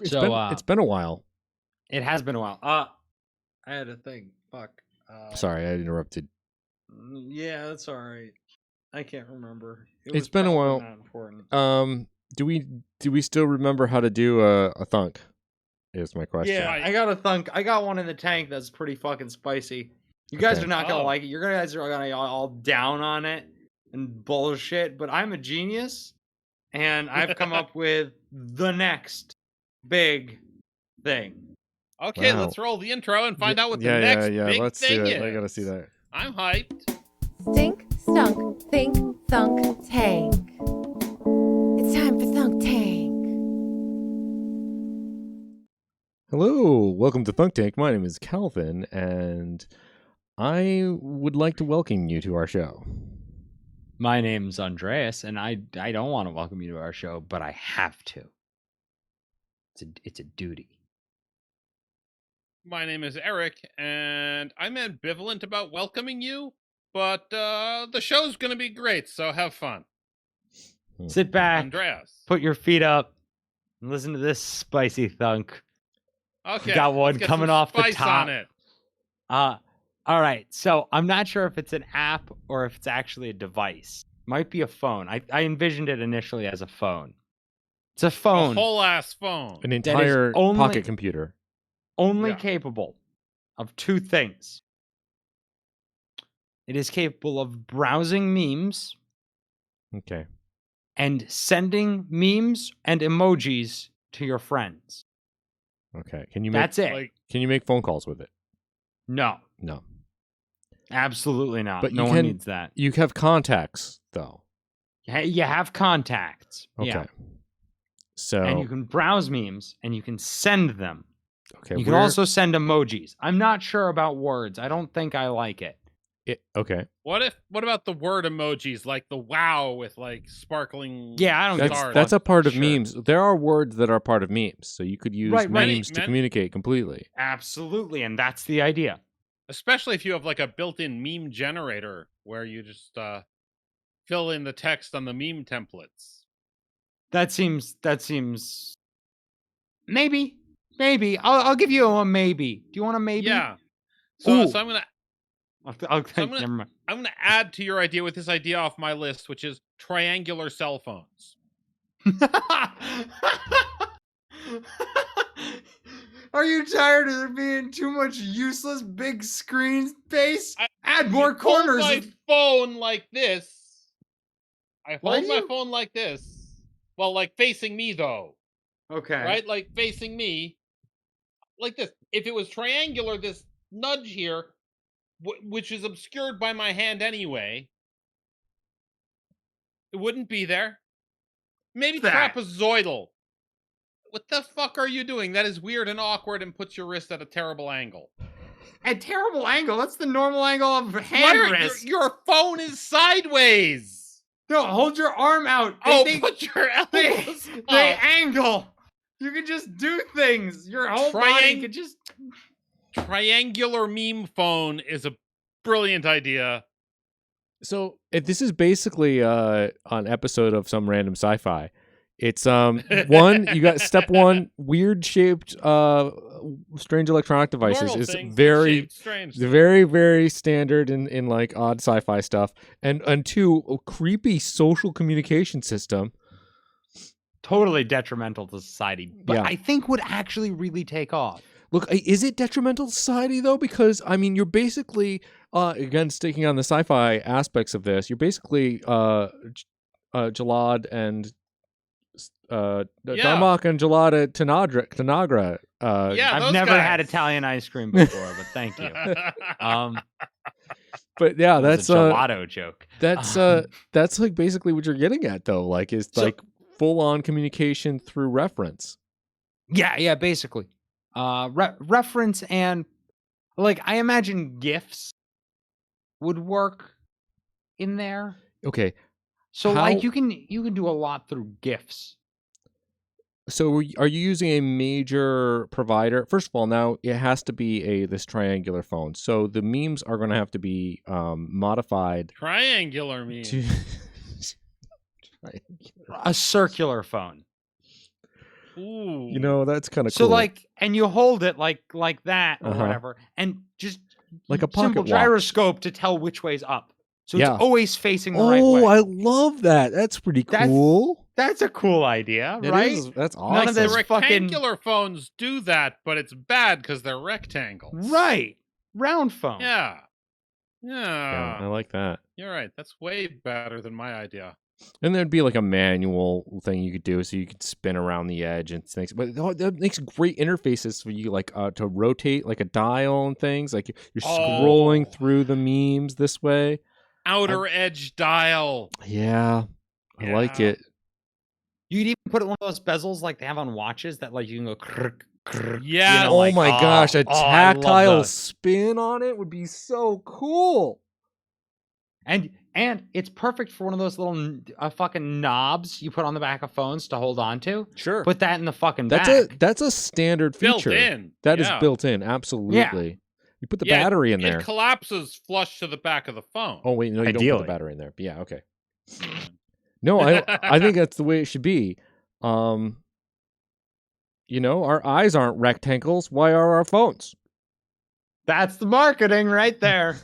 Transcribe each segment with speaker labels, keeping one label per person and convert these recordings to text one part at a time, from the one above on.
Speaker 1: It's been a while.
Speaker 2: It has been a while. I had a thing. Fuck.
Speaker 1: Sorry, I interrupted.
Speaker 2: Yeah, that's all right. I can't remember.
Speaker 1: It's been a while.
Speaker 2: Not important.
Speaker 1: Do we still remember how to do a thunk? Is my question.
Speaker 2: Yeah, I got a thunk. I got one in the tank that's pretty fucking spicy. You guys are not gonna like it. You guys are gonna all down on it and bullshit. But I'm a genius, and I've come up with the next big thing.
Speaker 3: Okay, let's roll the intro and find out what the next big thing is.
Speaker 1: I gotta see that.
Speaker 3: I'm hyped.
Speaker 4: Stink, stunk, think, thunk, tank. It's time for Thunk Tank.
Speaker 1: Hello, welcome to Thunk Tank. My name is Calvin, and I would like to welcome you to our show.
Speaker 2: My name's Andreas, and I don't want to welcome you to our show, but I have to. It's a duty.
Speaker 3: My name is Eric, and I'm ambivalent about welcoming you, but the show's going to be great, so have fun.
Speaker 2: Sit back,
Speaker 3: Andreas.
Speaker 2: Put your feet up, and listen to this spicy thunk.
Speaker 3: Okay,
Speaker 2: got one coming off the top.
Speaker 3: On it.
Speaker 2: All right, so I'm not sure if it's an app or if it's actually a device. Might be a phone. I envisioned it initially as a phone. It's a phone.
Speaker 3: A whole ass phone.
Speaker 1: An entire pocket computer.
Speaker 2: Only capable of two things. It is capable of browsing memes.
Speaker 1: Okay.
Speaker 2: And sending memes and emojis to your friends.
Speaker 1: Okay. Can you
Speaker 2: That's it.
Speaker 1: Can you make phone calls with it?
Speaker 2: No.
Speaker 1: Absolutely
Speaker 2: not.
Speaker 1: But
Speaker 2: no one needs that.
Speaker 1: You have contacts, though.
Speaker 2: You have contacts.
Speaker 1: Okay.
Speaker 2: Yeah.
Speaker 1: So.
Speaker 2: And you can browse memes and you can send them.
Speaker 1: Okay.
Speaker 2: You can also send emojis. I'm not sure about words. I don't think I like it.
Speaker 1: Okay.
Speaker 3: What about the word emojis, like the wow with like sparkling?
Speaker 2: Yeah, I don't get
Speaker 3: stars?
Speaker 1: That's a part of memes. There are words that are part of memes, so you could use memes to
Speaker 3: Right.
Speaker 1: communicate completely.
Speaker 2: Absolutely, and that's the idea.
Speaker 3: Especially if you have like a built-in meme generator where you just fill in the text on the meme templates.
Speaker 2: That seems maybe. I'll give you a maybe. Do you want a maybe?
Speaker 3: Yeah. So I'm gonna.
Speaker 2: Never mind.
Speaker 3: I'm gonna add to your idea with this idea off my list, which is triangular cell phones.
Speaker 2: Are you tired of there being too much useless big screen space? Add more corners.
Speaker 3: I hold my phone like this. I hold my phone like this. Well, like facing me though.
Speaker 2: Okay.
Speaker 3: Right? Like facing me. Like this. If it was triangular, this nudge here, which is obscured by my hand anyway, it wouldn't be there. Maybe trapezoidal. What the fuck are you doing? That is weird and awkward and puts your wrist at a terrible angle.
Speaker 2: A terrible angle? That's the normal angle of hand wrist.
Speaker 3: Your phone is sideways.
Speaker 2: No, hold your arm out.
Speaker 3: Put your elbows up.
Speaker 2: They angle. You can just do things. Your whole body could just...
Speaker 3: Triangular meme phone is a brilliant idea.
Speaker 1: So this is basically an episode of some random sci-fi. It's one, you got step one, weird shaped strange electronic devices. It's very very standard in like odd sci-fi stuff. And two, a creepy social communication system.
Speaker 2: Totally detrimental to society. But I think would actually really take off.
Speaker 1: Look, is it detrimental to society though? Because I mean, you're basically again sticking on the sci-fi aspects of this. You're basically Jalad and Darmok and Jalad Tanagra.
Speaker 2: I've never had Italian ice cream before, but thank you.
Speaker 1: But yeah, that's
Speaker 2: a gelato joke.
Speaker 1: That's like basically what you're getting at though. Like is like full on communication through reference.
Speaker 2: Yeah, basically. Reference and like I imagine GIFs would work in there.
Speaker 1: Okay.
Speaker 2: So like you can do a lot through GIFs.
Speaker 1: So are you using a major provider? First of all, now it has to be this triangular phone. So the memes are going to have to be modified.
Speaker 3: Triangular memes.
Speaker 2: a circular phone.
Speaker 3: Ooh.
Speaker 1: You know, that's kind of
Speaker 2: So
Speaker 1: cool.
Speaker 2: like, and you hold it like that or
Speaker 1: Uh-huh.
Speaker 2: whatever, and just
Speaker 1: Like a
Speaker 2: simple
Speaker 1: pocket watch.
Speaker 2: gyroscope to tell which way's up. So
Speaker 1: Yeah.
Speaker 2: it's always facing the right way.
Speaker 1: Oh, I love that. That's pretty cool.
Speaker 2: That's a cool idea,
Speaker 1: It
Speaker 2: right?
Speaker 1: is. That's awesome.
Speaker 2: None of
Speaker 3: The
Speaker 2: this
Speaker 3: rectangular phones do that, but it's bad because they're rectangles.
Speaker 2: Right. Round phone.
Speaker 3: Yeah.
Speaker 1: Yeah, I
Speaker 3: Yeah.
Speaker 1: like that.
Speaker 3: You're right. That's way better than my idea.
Speaker 1: And there'd be like a manual thing you could do, so you could spin around the edge and things. But that makes great interfaces for you, like to rotate like a dial and things. Like you're scrolling through the memes this way.
Speaker 3: Outer edge dial.
Speaker 1: Yeah, I like
Speaker 3: Yeah.
Speaker 1: it.
Speaker 2: You could even put it in one of those bezels like they have on watches that like you can go krrk, krrk,
Speaker 3: Yes.
Speaker 1: Oh
Speaker 2: like,
Speaker 1: my gosh, a
Speaker 2: I love
Speaker 1: tactile
Speaker 2: those.
Speaker 1: spin on it would be so cool.
Speaker 2: And it's perfect for one of those little fucking knobs you put on the back of phones to hold on to.
Speaker 1: Sure.
Speaker 2: Put that in the fucking
Speaker 1: That's
Speaker 2: back.
Speaker 1: that's a standard
Speaker 3: Built
Speaker 1: feature.
Speaker 3: in.
Speaker 1: That is
Speaker 3: Yeah.
Speaker 1: built in, absolutely. You put the battery in there.
Speaker 3: It collapses flush to the back of the phone.
Speaker 1: Oh wait, no, you don't put
Speaker 2: Ideally.
Speaker 1: the battery in there. But yeah, okay. No, I think that's the way it should be. You know, our eyes aren't rectangles. Why are our phones?
Speaker 2: That's the marketing right there.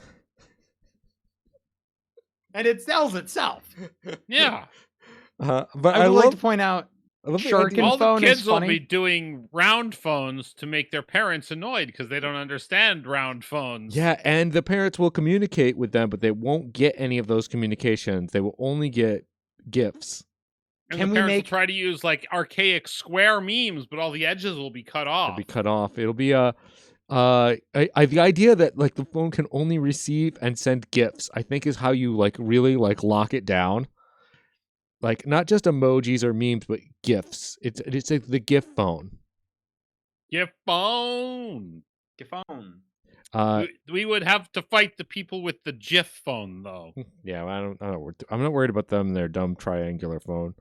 Speaker 2: And it sells itself.
Speaker 3: Yeah.
Speaker 1: But
Speaker 2: I would like to point out,
Speaker 1: I love the
Speaker 2: Shark
Speaker 1: idea-
Speaker 2: and
Speaker 3: All the
Speaker 2: phone is
Speaker 3: kids will
Speaker 2: funny.
Speaker 3: be doing round phones to make their parents annoyed because they don't understand round phones.
Speaker 1: Yeah, and the parents will communicate with them, but they won't get any of those communications. They will only get gifts.
Speaker 3: And
Speaker 2: Can
Speaker 3: the
Speaker 2: we
Speaker 3: parents
Speaker 2: make-
Speaker 3: will try to use like archaic square memes, but all the edges will be cut off.
Speaker 1: It'll be cut off. It'll be the idea that like the phone can only receive and send gifts, I think is how you like really like lock it down. Like not just emojis or memes, but gifts. It's like the gift phone.
Speaker 3: Gift phone.
Speaker 2: Your phone.
Speaker 3: We would have to fight the people with the GIF phone, though.
Speaker 1: Yeah, I'm not worried about them and their dumb triangular phone.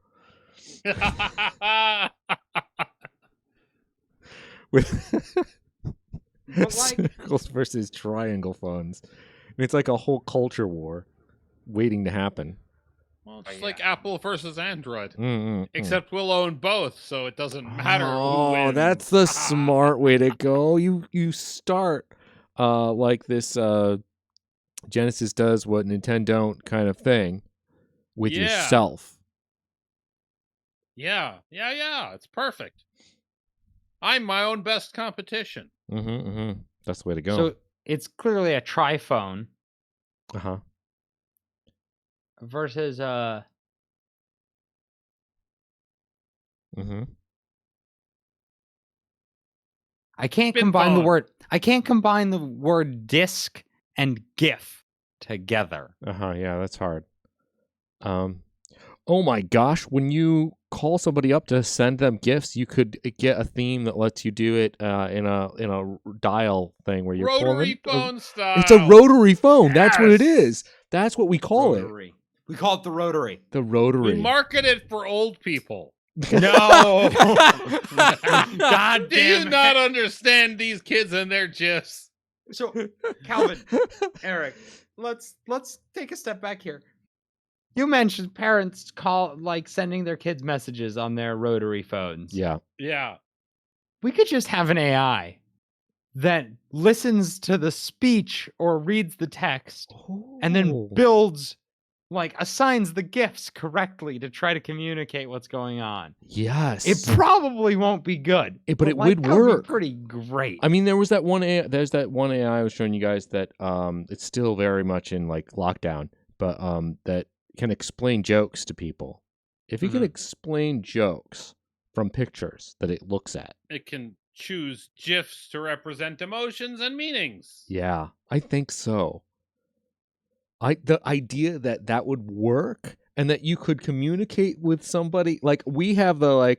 Speaker 1: With
Speaker 2: But, like-
Speaker 1: circles versus triangle phones. And it's like a whole culture war waiting to happen.
Speaker 3: Well, it's like Apple versus Android.
Speaker 1: Mm.
Speaker 3: Except we'll own both, so it doesn't matter who
Speaker 1: Oh,
Speaker 3: wins.
Speaker 1: that's the smart way to go. You start like this Genesis does what Nintendo don't kind of thing with
Speaker 3: Yeah.
Speaker 1: yourself.
Speaker 3: Yeah. It's perfect. I'm my own best competition.
Speaker 1: That's the way to go.
Speaker 2: So it's clearly a tri-phone
Speaker 1: Uh-huh.
Speaker 2: versus
Speaker 1: Mm-hmm.
Speaker 2: I can't
Speaker 3: Spit
Speaker 2: combine the
Speaker 3: phone.
Speaker 2: word disc and GIF together.
Speaker 1: Uh-huh. Yeah, that's hard. Oh my gosh, when you call somebody up to send them gifts, you could get a theme that lets you do it in a dial thing where you're
Speaker 3: Rotary
Speaker 1: pulling
Speaker 3: phone style.
Speaker 1: It's a rotary phone. That's what it
Speaker 2: Yes.
Speaker 1: is. That's what we call it.
Speaker 2: Rotary. We call it the rotary.
Speaker 1: The
Speaker 3: We
Speaker 1: rotary.
Speaker 3: market it for old people.
Speaker 2: No. God
Speaker 3: Do you
Speaker 2: damn
Speaker 3: not
Speaker 2: it.
Speaker 3: understand these kids and their GIFs?
Speaker 2: So, Calvin, Eric, let's take a step back here. You mentioned parents sending their kids messages on their rotary phones.
Speaker 1: Yeah.
Speaker 3: Yeah.
Speaker 2: We could just have an AI that listens to the speech or reads the text and then assigns the gifts correctly to try to communicate what's going on.
Speaker 1: Yes.
Speaker 2: It probably won't be good,
Speaker 1: but it
Speaker 2: like,
Speaker 1: would
Speaker 2: that would be
Speaker 1: work.
Speaker 2: pretty great.
Speaker 1: I mean, there's that one AI I was showing you guys that it's still very much in like lockdown, but that can explain jokes to people. If you can explain jokes from pictures that it looks at.
Speaker 3: It can choose GIFs to represent emotions and meanings.
Speaker 1: Yeah, I think so. The idea that would work and that you could communicate with somebody, like we have an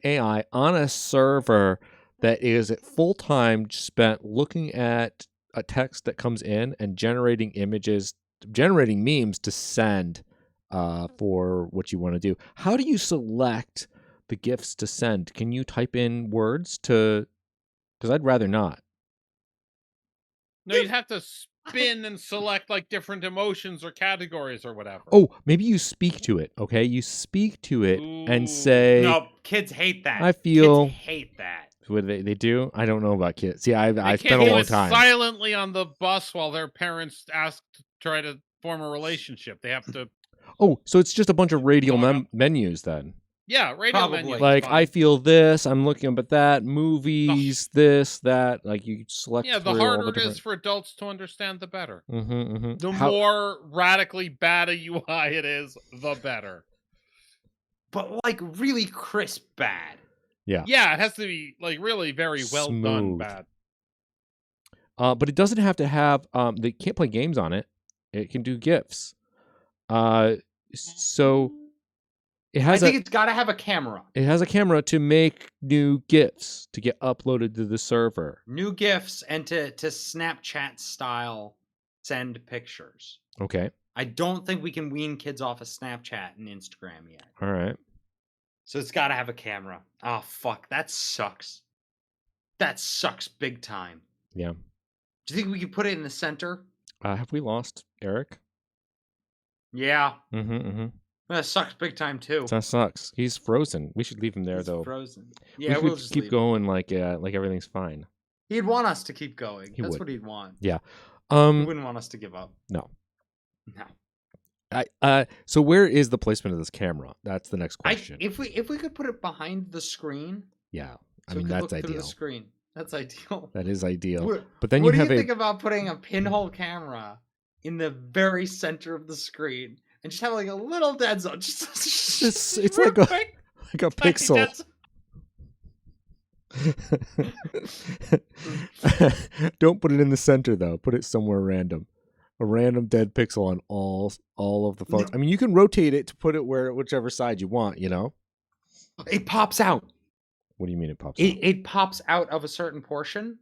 Speaker 1: AI on a server that is at full time spent looking at a text that comes in and generating images, generating memes to send for what you want to do. How do you select the gifts to send? Can you type in words to? Because I'd rather not.
Speaker 3: No, you'd have to bin and select like different emotions or categories or whatever.
Speaker 1: Oh, maybe you speak to it. Okay, you speak to it and
Speaker 3: Ooh.
Speaker 1: say,
Speaker 2: No, kids hate that.
Speaker 1: I feel-
Speaker 2: Kids hate that.
Speaker 1: "What they do?" I don't know about kids. See, I
Speaker 3: They
Speaker 1: spent
Speaker 3: can't
Speaker 1: a
Speaker 3: do
Speaker 1: long
Speaker 3: it
Speaker 1: time.
Speaker 3: silently on the bus while their parents ask to try to form a relationship. They have to.
Speaker 1: Oh, so it's just a bunch of radial
Speaker 3: Going up.
Speaker 1: menus then.
Speaker 3: Yeah, radio
Speaker 2: Probably.
Speaker 3: menu. is
Speaker 1: Like,
Speaker 3: fine.
Speaker 1: I feel this. I'm looking up at that. Movies, this, that. Like, you select
Speaker 3: Yeah, the
Speaker 1: through all
Speaker 3: harder
Speaker 1: the
Speaker 3: it is
Speaker 1: different.
Speaker 3: for adults to understand, the better.
Speaker 1: Mm-hmm.
Speaker 3: The more radically bad a UI it is, the better.
Speaker 2: But like really crisp bad.
Speaker 1: Yeah.
Speaker 3: Yeah, it has to be like really very well done
Speaker 1: Smooth.
Speaker 3: bad.
Speaker 1: But it doesn't have to have. They can't play games on it. It can do GIFs. So it
Speaker 2: I
Speaker 1: has
Speaker 2: think it's got to have a camera.
Speaker 1: It has a camera to make new GIFs to get uploaded to the server.
Speaker 2: New GIFs and to Snapchat style send pictures.
Speaker 1: Okay.
Speaker 2: I don't think we can wean kids off of Snapchat and Instagram yet.
Speaker 1: All right.
Speaker 2: So it's got to have a camera. Oh, fuck. That sucks. That sucks big time.
Speaker 1: Yeah.
Speaker 2: Do you think we could put it in the center?
Speaker 1: Have we lost Eric?
Speaker 2: Yeah.
Speaker 1: Mm-hmm.
Speaker 2: That sucks big time, too.
Speaker 1: That sucks. He's frozen. We should leave him there,
Speaker 2: He's
Speaker 1: though.
Speaker 2: frozen.
Speaker 1: We
Speaker 2: Yeah,
Speaker 1: could
Speaker 2: we'll just
Speaker 1: keep
Speaker 2: leave
Speaker 1: going like everything's fine.
Speaker 2: He'd want us to keep going.
Speaker 1: He
Speaker 2: That's
Speaker 1: would.
Speaker 2: what he'd want.
Speaker 1: Yeah.
Speaker 2: He wouldn't want us to give up.
Speaker 1: No.
Speaker 2: No.
Speaker 1: So where is the placement of this camera? That's the next question.
Speaker 2: If we could put it behind the screen.
Speaker 1: Yeah. I
Speaker 2: So
Speaker 1: mean,
Speaker 2: we could
Speaker 1: that's
Speaker 2: look through
Speaker 1: ideal.
Speaker 2: the screen. That's ideal.
Speaker 1: That is ideal.
Speaker 2: What,
Speaker 1: But then
Speaker 2: what
Speaker 1: you
Speaker 2: do
Speaker 1: have
Speaker 2: you think about putting a pinhole camera in the very center of the screen and just have like a little dead zone? Just
Speaker 1: It's
Speaker 2: real
Speaker 1: like a
Speaker 2: quick,
Speaker 1: like a
Speaker 2: tiny
Speaker 1: pixel.
Speaker 2: dead zone.
Speaker 1: Don't put it in the center though. Put it somewhere random. A random dead pixel on all of the photos. I mean, you can rotate it to put it whichever side you want, you know?
Speaker 2: It pops out.
Speaker 1: What do you mean it pops out?
Speaker 2: It pops out of a certain portion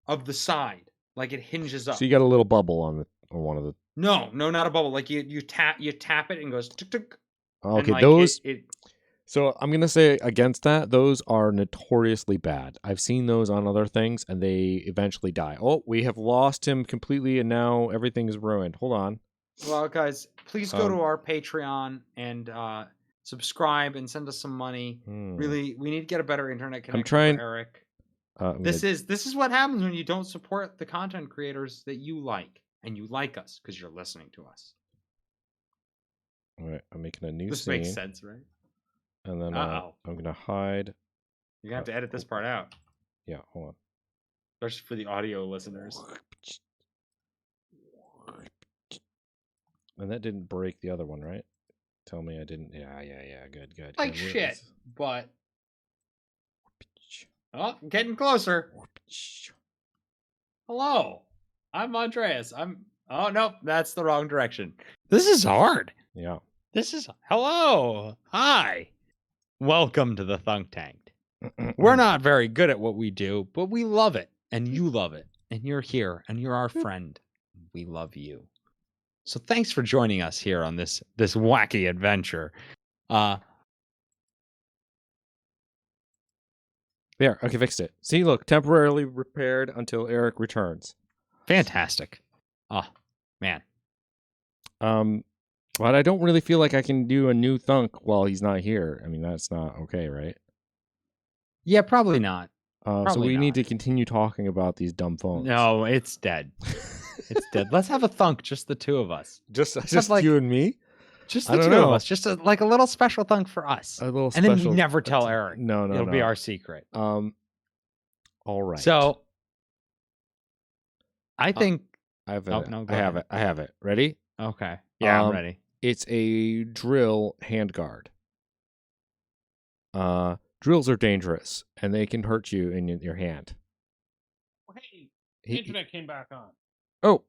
Speaker 2: of the side. Like it hinges up.
Speaker 1: So you got a little bubble on one of the.
Speaker 2: No, not a bubble. Like you tap it and it goes tuk tuk.
Speaker 1: Okay,
Speaker 2: and like
Speaker 1: those.
Speaker 2: It,
Speaker 1: So I'm gonna say against that. Those are notoriously bad. I've seen those on other things, and they eventually die. Oh, we have lost him completely, and now everything is ruined. Hold on.
Speaker 2: well, guys, please go to our Patreon and subscribe and send us some money. Really, we need to get a better internet connection
Speaker 1: trying-
Speaker 2: for Eric.
Speaker 1: I'm
Speaker 2: This is what happens when you don't support the content creators that you like, and you like us because you're listening to us.
Speaker 1: All right, I'm making a new
Speaker 2: This
Speaker 1: scene,
Speaker 2: makes sense, right?
Speaker 1: and then
Speaker 2: Uh-oh.
Speaker 1: I'm gonna hide.
Speaker 2: You're gonna have to edit this part out,
Speaker 1: Yeah, hold on.
Speaker 2: especially for the audio listeners.
Speaker 1: And that didn't break the other one, right? Tell me I didn't. Yeah. Good.
Speaker 2: Like
Speaker 1: good.
Speaker 2: shit, but oh, getting closer. Hello, I'm Andreas. Oh no, that's the wrong direction. This is hard.
Speaker 1: Yeah.
Speaker 2: Hello. Hi. Welcome to the Thunk Tanked. We're not very good at what we do, but we love it. And you love it. And you're here. And you're our friend. We love you. So thanks for joining us here on this wacky adventure.
Speaker 1: There. Okay, fixed it. See, look, temporarily repaired until Eric returns.
Speaker 2: Fantastic. Oh, man.
Speaker 1: But I don't really feel like I can do a new thunk while he's not here. I mean, that's not okay, right?
Speaker 2: Yeah, probably not.
Speaker 1: So
Speaker 2: Probably
Speaker 1: we need
Speaker 2: not.
Speaker 1: to continue talking about these dumb phones.
Speaker 2: No, it's dead. It's dead. Let's have a thunk, just the two of us.
Speaker 1: just
Speaker 2: like-
Speaker 1: you and me.
Speaker 2: Just
Speaker 1: I
Speaker 2: the
Speaker 1: don't
Speaker 2: two of
Speaker 1: know.
Speaker 2: us. Just like a little special thunk for us.
Speaker 1: A little
Speaker 2: And
Speaker 1: special.
Speaker 2: then we never tell Eric.
Speaker 1: No.
Speaker 2: It'll be our secret.
Speaker 1: All right.
Speaker 2: So I think
Speaker 1: I have it.
Speaker 2: Oh, no, go
Speaker 1: I have
Speaker 2: ahead.
Speaker 1: it. I have it. Ready?
Speaker 2: okay. Yeah, I'm
Speaker 1: Um,
Speaker 2: ready.
Speaker 1: It's a drill handguard. Drills are dangerous, and they can hurt you in your hand.
Speaker 3: Hey,
Speaker 1: He-
Speaker 3: internet came back on.
Speaker 1: oh,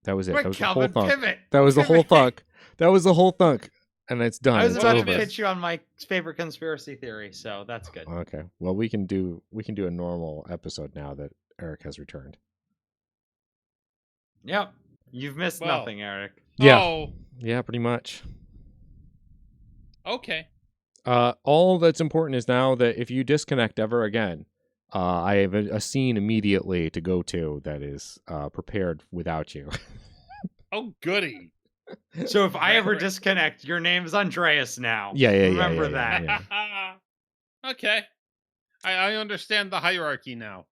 Speaker 1: that was it.
Speaker 2: Quick,
Speaker 1: That was the whole
Speaker 2: Calvin,
Speaker 1: thunk.
Speaker 2: pivot.
Speaker 1: That was the whole
Speaker 2: Pivot.
Speaker 1: thunk. That was the whole thunk, and it's done.
Speaker 2: I was
Speaker 1: It's
Speaker 2: about to
Speaker 1: over.
Speaker 2: pitch you on my favorite conspiracy theory, so that's good.
Speaker 1: Okay. Well, we can do a normal episode now that Eric has returned.
Speaker 2: Yep. You've missed
Speaker 3: Well.
Speaker 2: nothing, Eric.
Speaker 1: Yeah.
Speaker 3: Oh,
Speaker 1: Yeah, pretty much.
Speaker 3: okay.
Speaker 1: All that's important is now that if you disconnect ever again, I have a scene immediately to go to that is prepared without you.
Speaker 3: Oh, goody.
Speaker 2: So if I ever
Speaker 3: Right.
Speaker 2: disconnect, your name is Andreas now.
Speaker 1: Yeah.
Speaker 2: Remember that.
Speaker 1: Yeah.
Speaker 3: Okay. I understand the hierarchy now.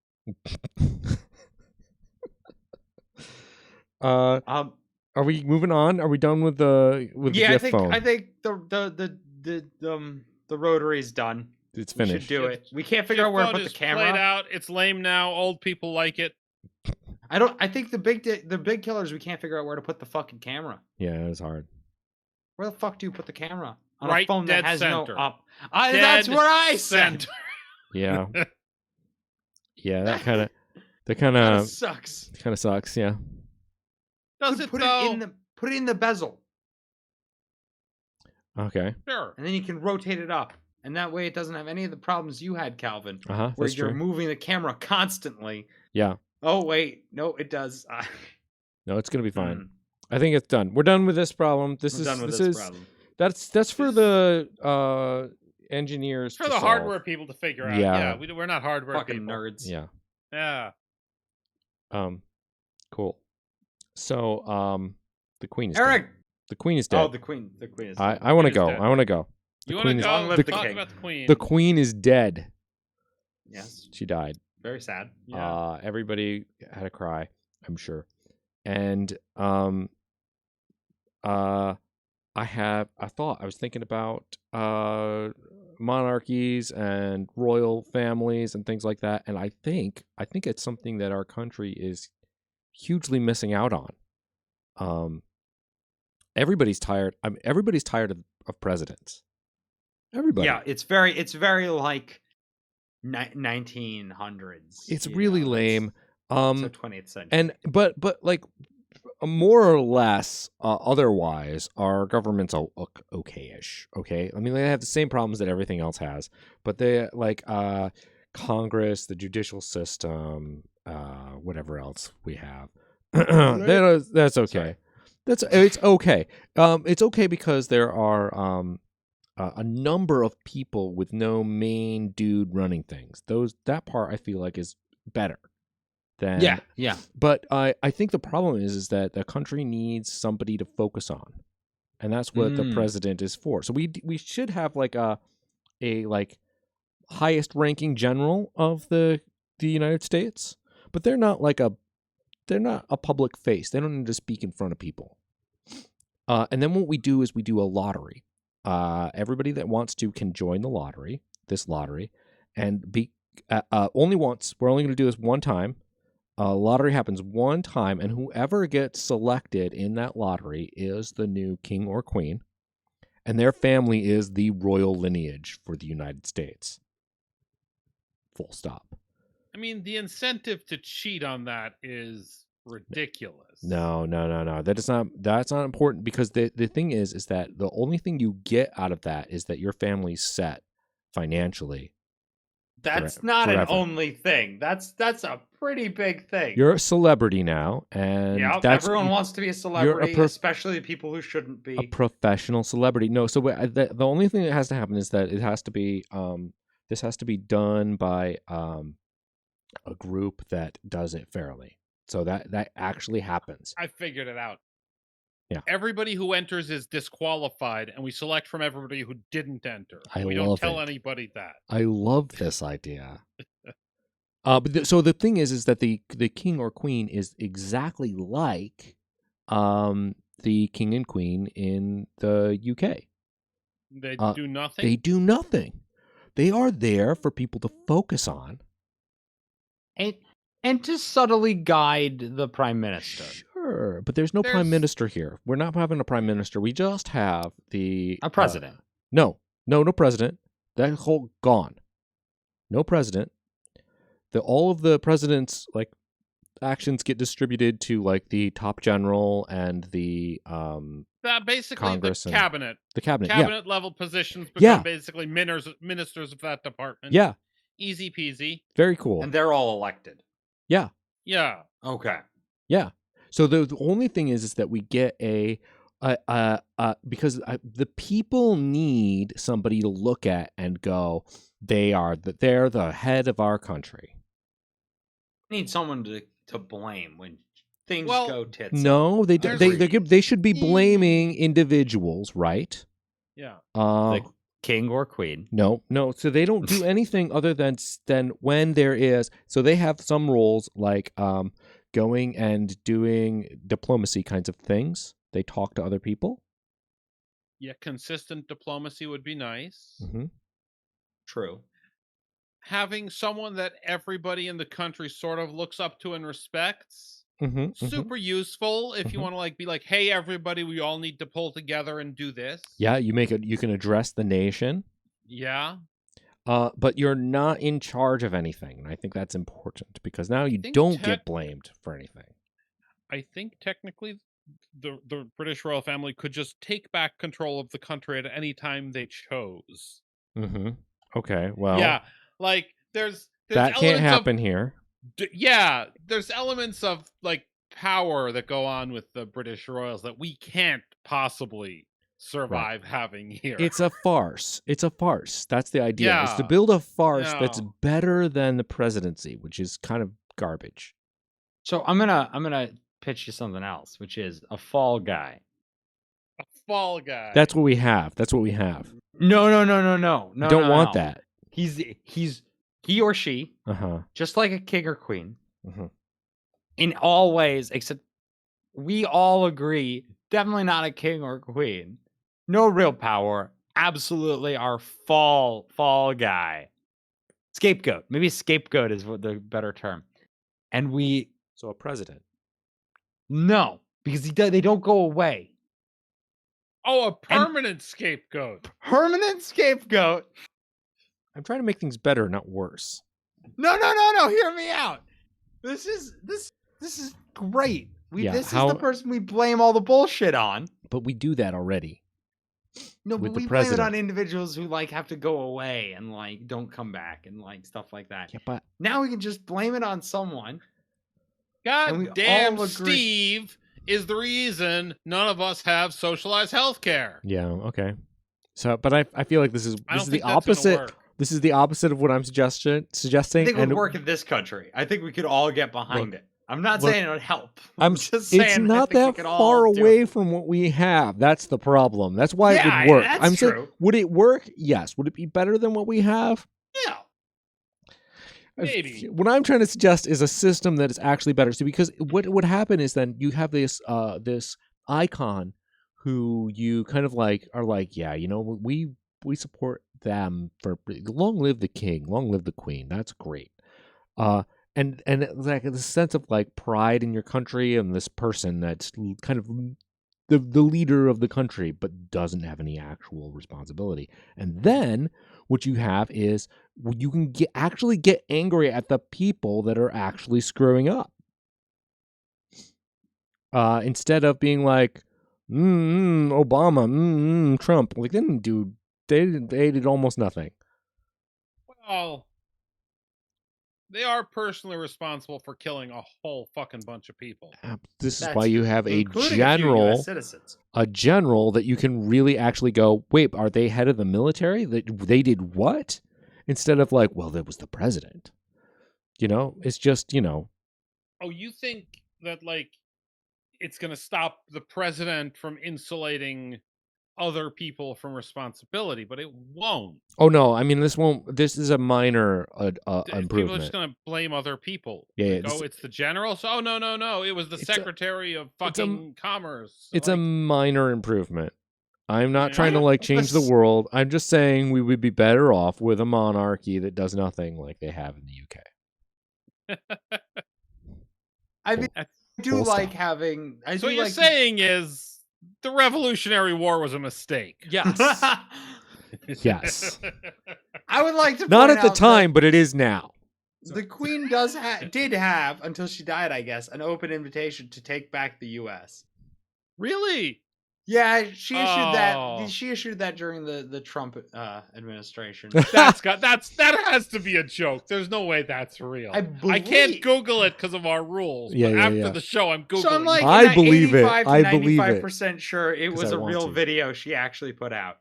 Speaker 1: Are we moving on? Are we done with the gift phone?
Speaker 2: I think the rotary's done.
Speaker 1: It's
Speaker 2: We
Speaker 1: finished.
Speaker 2: should do it. We can't figure out where to put the camera.
Speaker 3: Played out. It's lame now. Old people like it.
Speaker 2: I think the big killers. We can't figure out where to put the fucking camera.
Speaker 1: Yeah, it's hard.
Speaker 2: Where the fuck do you put the camera on
Speaker 3: Right
Speaker 2: a phone
Speaker 3: dead
Speaker 2: that has
Speaker 3: center.
Speaker 2: no up? That's what I said.
Speaker 3: Center.
Speaker 1: Yeah. Yeah, that kind
Speaker 2: That
Speaker 1: of
Speaker 2: sucks.
Speaker 1: sucks. Yeah.
Speaker 3: Does it
Speaker 2: Put
Speaker 3: though?
Speaker 2: it in the bezel,
Speaker 1: Okay.
Speaker 3: Sure.
Speaker 2: and then you can rotate it up, and that way it doesn't have any of the problems you had, Calvin, where
Speaker 1: That's
Speaker 2: you're
Speaker 1: true.
Speaker 2: moving the camera constantly.
Speaker 1: Yeah.
Speaker 2: Oh wait, no, it does.
Speaker 1: No, it's gonna be fine. I think it's done. We're done with this problem. This is
Speaker 2: problem.
Speaker 1: that's for the engineers.
Speaker 3: For
Speaker 1: to
Speaker 3: the
Speaker 1: solve.
Speaker 3: hardware people to figure out.
Speaker 1: Yeah.
Speaker 3: We're not hardware
Speaker 2: Fucking
Speaker 3: people.
Speaker 2: nerds.
Speaker 1: Yeah.
Speaker 3: Yeah.
Speaker 1: Cool. So the queen is
Speaker 2: Eric.
Speaker 1: dead. The queen is dead.
Speaker 2: Oh, the queen. The queen is.
Speaker 1: I want to
Speaker 3: Queen is
Speaker 1: go.
Speaker 3: dead.
Speaker 1: I want to go.
Speaker 3: You
Speaker 1: The
Speaker 3: want to
Speaker 1: queen is-
Speaker 3: go?
Speaker 2: Long live
Speaker 3: Let's
Speaker 2: the
Speaker 3: talk
Speaker 2: king.
Speaker 3: about the queen.
Speaker 1: The queen is dead.
Speaker 2: Yes.
Speaker 1: She died.
Speaker 2: Very sad.
Speaker 3: Yeah.
Speaker 1: Everybody had a cry, I'm sure. And I was thinking about monarchies and royal families and things like that, and I think it's something that our country is hugely missing out on. Everybody's tired. Everybody's tired of presidents. Everybody.
Speaker 2: Yeah, it's very like 1900s.
Speaker 1: It's really lame.
Speaker 2: So 20th century.
Speaker 1: And but like more or less otherwise our government's okay-ish. Okay, I mean they have the same problems that everything else has, but they like Congress, the judicial system, whatever else we have. That's okay. It's okay. It's okay because there are a number of people with no main dude running things. That part I feel like is better than
Speaker 2: yeah.
Speaker 1: But I think the problem is that the country needs somebody to focus on, and that's what the president is for. So we should have like a like highest ranking general of the United States, but they're not a public face. They don't need to speak in front of people. And then what we do is we do a lottery. Everybody that wants to can join this lottery, and be only once. We're only going to do this one time. Lottery happens one time, and whoever gets selected in that lottery is the new king or queen, and their family is the royal lineage for the United States. Full stop.
Speaker 3: I mean, the incentive to cheat on that is ridiculous.
Speaker 1: No. That's not important, because the thing is that the only thing you get out of that is that your family's set financially.
Speaker 2: That's not
Speaker 1: forever.
Speaker 2: an only thing. That's a pretty big thing.
Speaker 1: You're a celebrity now, and
Speaker 2: everyone wants to be a celebrity, especially the people who shouldn't be.
Speaker 1: A professional celebrity. No, so the only thing that has to happen is that it has to be this has to be done by a group that does it fairly. So that actually happens.
Speaker 3: I figured it out.
Speaker 1: Yeah.
Speaker 3: Everybody who enters is disqualified, and we select from everybody who didn't enter. We
Speaker 1: love
Speaker 3: don't tell
Speaker 1: it.
Speaker 3: anybody that.
Speaker 1: I love this idea. So the thing is that the king or queen is exactly like the king and queen in the UK.
Speaker 3: They do nothing?
Speaker 1: They do nothing. They are there for people to focus on.
Speaker 2: And to subtly guide the prime minister.
Speaker 1: Sure, but there's no prime minister here. We're not having a prime minister. We just have a
Speaker 2: president.
Speaker 1: No president. That whole gone. No president. All of the president's like actions get distributed to like the top general and the
Speaker 3: basically
Speaker 1: Congress
Speaker 3: the
Speaker 1: and
Speaker 3: cabinet.
Speaker 1: The cabinet.
Speaker 3: Cabinet level positions become basically ministers of that department.
Speaker 1: Yeah.
Speaker 3: Easy peasy.
Speaker 1: Very cool.
Speaker 2: And they're all elected.
Speaker 1: Yeah.
Speaker 3: Yeah.
Speaker 2: Okay.
Speaker 1: Yeah. So the only thing is that we get a Because the people need somebody to look at and go, they're the head of our country.
Speaker 2: Need someone to blame when things
Speaker 3: Well,
Speaker 2: go tits up.
Speaker 1: No, they should be blaming individuals, right?
Speaker 3: Yeah.
Speaker 2: The king or queen.
Speaker 1: No. So they don't do anything other than when there is. So they have some roles like going and doing diplomacy kinds of things. They talk to other people.
Speaker 3: Yeah, consistent diplomacy would be nice.
Speaker 1: Mm-hmm.
Speaker 2: True.
Speaker 3: Having someone that everybody in the country sort of looks up to and respects.
Speaker 1: Mm-hmm.
Speaker 3: Super useful if you want to be like, hey, everybody, we all need to pull together and do this.
Speaker 1: Yeah, you can address the nation.
Speaker 3: Yeah.
Speaker 1: But you're not in charge of anything, and I think that's important because now you don't get blamed for anything.
Speaker 3: I think technically the British royal family could just take back control of the country at any time they chose.
Speaker 1: Mm-hmm. Okay, well,
Speaker 3: yeah, like there's
Speaker 1: that can't happen here.
Speaker 3: Yeah, there's elements of like power that go on with the British royals that we can't possibly survive having here.
Speaker 1: It's a farce. That's the idea.
Speaker 3: Yeah.
Speaker 1: Is to build a farce that's better than the presidency, which is kind of garbage.
Speaker 2: So I'm gonna pitch you something else, which is a fall guy.
Speaker 3: A fall guy.
Speaker 1: That's what we have.
Speaker 2: No.
Speaker 1: Don't want that.
Speaker 2: He or she, just like a king or queen,
Speaker 1: uh-huh.
Speaker 2: in all ways, except we all agree, definitely not a king or queen. No real power. Absolutely our fall guy. Scapegoat. Maybe scapegoat is what the better term. And
Speaker 1: so a president.
Speaker 2: No, because they don't go away.
Speaker 3: Oh, a permanent scapegoat.
Speaker 2: Permanent scapegoat.
Speaker 1: I'm trying to make things better, not worse.
Speaker 2: No. Hear me out. This is great. This is the person we blame all the bullshit on.
Speaker 1: But we do that already.
Speaker 2: No, but we blame it on individuals who have to go away and don't come back and stuff like that.
Speaker 1: Yeah, but
Speaker 2: now we can just blame it on someone.
Speaker 3: God damn, Steve is the reason none of us have socialized healthcare.
Speaker 1: Yeah, okay. So, but I feel like this is the opposite. This is the opposite of what I'm suggesting.
Speaker 2: I think it would work in this country. I think we could all get behind it. I'm not saying it would help. I'm just saying
Speaker 1: it's not that far away from what we have. That's the problem. That's why it would work.
Speaker 2: I'm saying,
Speaker 1: would it work? Yes. Would it be better than what we have?
Speaker 2: Yeah.
Speaker 3: Maybe.
Speaker 1: What I'm trying to suggest is a system that is actually better. So, because what would happen is then you have this this icon who you kind of are like, yeah, we support them for long live the king, long live the queen. That's great. And like the sense of pride in your country and this person that's kind of the leader of the country, but doesn't have any actual responsibility. And then what you have is you can actually get angry at the people that are actually screwing up. Instead of being like, Obama, Trump, they did almost nothing.
Speaker 3: Well, they are personally responsible for killing a whole fucking bunch of people.
Speaker 1: This is why you have a general that you can really actually go, wait, are they head of the military? They did what? Instead of well, that was the president. It's just,
Speaker 3: Oh, you think that it's going to stop the president from insulating other people from responsibility, but it won't.
Speaker 1: Oh no, I mean this won't. This is a minor improvement.
Speaker 3: People are just going to blame other people.
Speaker 1: Yeah.
Speaker 3: It's the general. So no, it was the secretary of fucking commerce.
Speaker 1: It's a minor improvement. I'm not trying to change the world. I'm just saying we would be better off with a monarchy that does nothing like they have in the UK.
Speaker 2: I mean, I do like having.
Speaker 3: So what you're saying is the Revolutionary War was a mistake.
Speaker 2: Yes.
Speaker 1: Yes.
Speaker 2: I would like to.
Speaker 1: Not at the time, but it is now.
Speaker 2: The Queen did have until she died, I guess, an open invitation to take back the U.S.
Speaker 3: Really?
Speaker 2: Yeah, she issued
Speaker 3: Oh.
Speaker 2: that. She issued that during the Trump administration.
Speaker 3: That has to be a joke. There's no way that's real.
Speaker 2: I
Speaker 3: I can't
Speaker 2: believe-
Speaker 3: Google it because of our rules.
Speaker 1: Yeah,
Speaker 3: but
Speaker 1: yeah,
Speaker 3: after
Speaker 1: yeah.
Speaker 3: the show, I'm Googling.
Speaker 2: So I'm like,
Speaker 1: I believe it.
Speaker 2: 85 to
Speaker 1: I believe it.
Speaker 2: 95% sure it
Speaker 1: 'Cause
Speaker 2: was
Speaker 1: I
Speaker 2: a
Speaker 1: want
Speaker 2: real
Speaker 1: to.
Speaker 2: video she actually put out.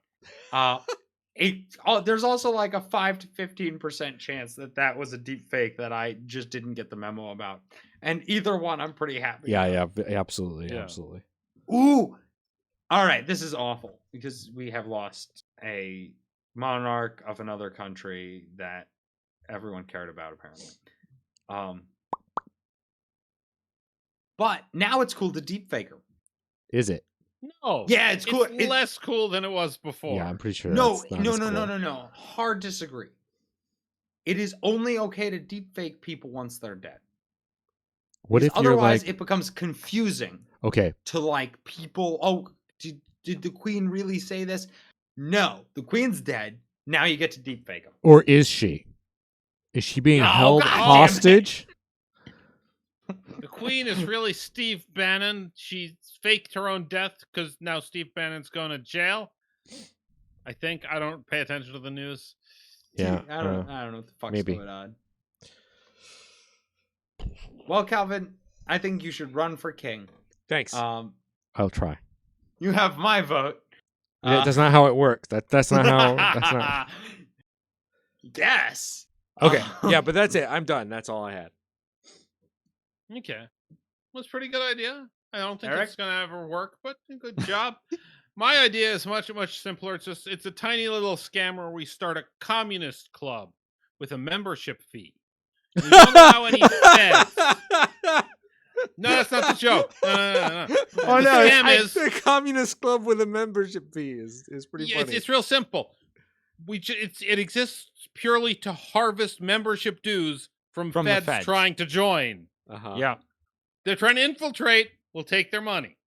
Speaker 2: There's also like a 5 to 15% chance that was a deep fake that I just didn't get the memo about. And either one, I'm pretty happy.
Speaker 1: Yeah,
Speaker 2: about.
Speaker 1: absolutely,
Speaker 3: Yeah.
Speaker 1: absolutely.
Speaker 2: Ooh. All right, this is awful because we have lost a monarch of another country that everyone cared about apparently. But now it's cool to deepfake her.
Speaker 1: Is it?
Speaker 3: No.
Speaker 2: Yeah, it's cool.
Speaker 3: It's less cool than it was before.
Speaker 1: Yeah, I'm pretty sure.
Speaker 2: No,
Speaker 1: that's not
Speaker 2: no,
Speaker 1: as
Speaker 2: no,
Speaker 1: cool.
Speaker 2: no. Hard disagree. It is only okay to deepfake people once they're dead.
Speaker 1: What
Speaker 2: Because
Speaker 1: if you're
Speaker 2: otherwise
Speaker 1: like,
Speaker 2: it becomes confusing
Speaker 1: okay,
Speaker 2: to like people. Oh, did the queen really say this? No, the queen's dead. Now you get to deepfake him.
Speaker 1: or is she? Is she being
Speaker 2: No,
Speaker 1: held
Speaker 2: God damn it.
Speaker 1: hostage?
Speaker 3: The queen is really Steve Bannon. She faked her own death because now Steve Bannon's going to jail. I think. I don't pay attention to the news.
Speaker 1: Yeah,
Speaker 2: I don't know what the fuck's
Speaker 1: maybe.
Speaker 2: going on. Well, Calvin, I think you should run for king.
Speaker 1: Thanks.
Speaker 2: Um,
Speaker 1: I'll try.
Speaker 2: you have my vote.
Speaker 1: That's not how it works. That's not how. That's not.
Speaker 2: Yes.
Speaker 1: Okay. Yeah, but that's it. I'm done. That's all I had.
Speaker 3: Okay. Well, it's a pretty good idea. I don't think
Speaker 2: Eric?
Speaker 3: it's going to ever work, but good job. My idea is much simpler. It's a tiny little scam where we start a communist club with a membership fee. We don't allow any feds. No, that's not the joke. No.
Speaker 1: Oh
Speaker 3: The
Speaker 1: no!
Speaker 3: scam is
Speaker 1: the communist club with a membership fee is pretty
Speaker 3: yeah,
Speaker 1: funny.
Speaker 3: it's real simple. It exists purely to harvest membership dues from
Speaker 2: From the
Speaker 3: feds
Speaker 2: feds.
Speaker 3: trying to join.
Speaker 1: Uh-huh.
Speaker 2: Yeah.
Speaker 3: They're trying to infiltrate. We'll take their money.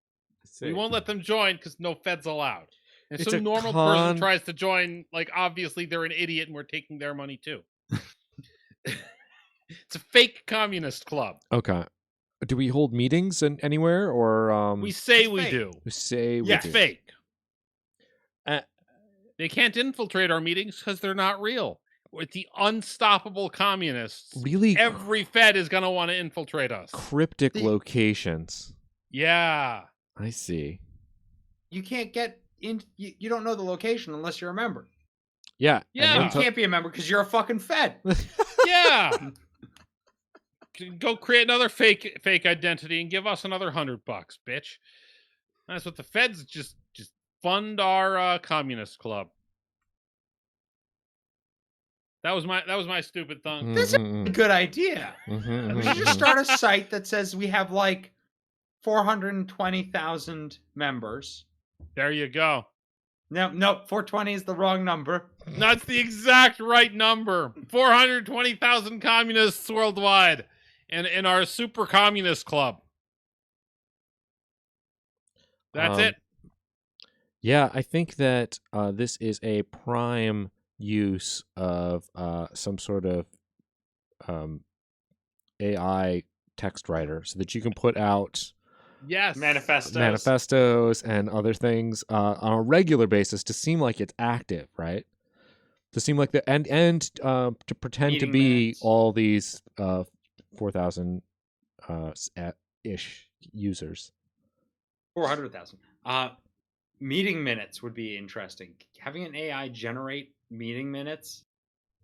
Speaker 3: We won't let them join because no feds allowed. And
Speaker 1: It's
Speaker 3: some
Speaker 1: a
Speaker 3: normal person tries to join, like obviously they're an idiot and we're taking their money too. It's a fake communist club.
Speaker 1: Okay. Do we hold meetings anywhere or
Speaker 3: We say
Speaker 2: it's
Speaker 3: we
Speaker 2: fake.
Speaker 3: do.
Speaker 1: we say we
Speaker 2: Yeah,
Speaker 3: It's
Speaker 1: do?
Speaker 3: fake.
Speaker 1: Uh,
Speaker 3: They can't infiltrate our meetings because they're not real. With the unstoppable communists,
Speaker 1: Really
Speaker 3: every Fed is going to want to infiltrate us.
Speaker 1: cryptic
Speaker 2: The-
Speaker 1: locations.
Speaker 3: Yeah.
Speaker 1: I see.
Speaker 2: You can't get in. You don't know the location unless you're a member.
Speaker 1: Yeah.
Speaker 3: Yeah.
Speaker 2: And
Speaker 1: And
Speaker 2: you can't be a member because you're a fucking Fed.
Speaker 3: Yeah. Go create another fake identity and give us another $100, bitch. That's what the feds just fund our communist club. That was my stupid thunk.
Speaker 2: That's a good idea. We should just start a site that says we have like 420,000 members.
Speaker 3: There you go.
Speaker 2: No, 420 is the wrong number.
Speaker 3: That's the exact right number. 420,000 communists worldwide, and in our super communist club. That's it.
Speaker 1: Yeah, I think that this is a prime use of some sort of AI text writer so that you can put out
Speaker 3: Yes.
Speaker 1: manifestos and other things on a regular basis to seem like it's active, right? To seem like and to pretend
Speaker 2: Meeting
Speaker 1: to be
Speaker 2: minutes.
Speaker 1: all these 4,000 ish users.
Speaker 2: 400,000. Meeting minutes would be interesting. Having an AI generate meeting minutes.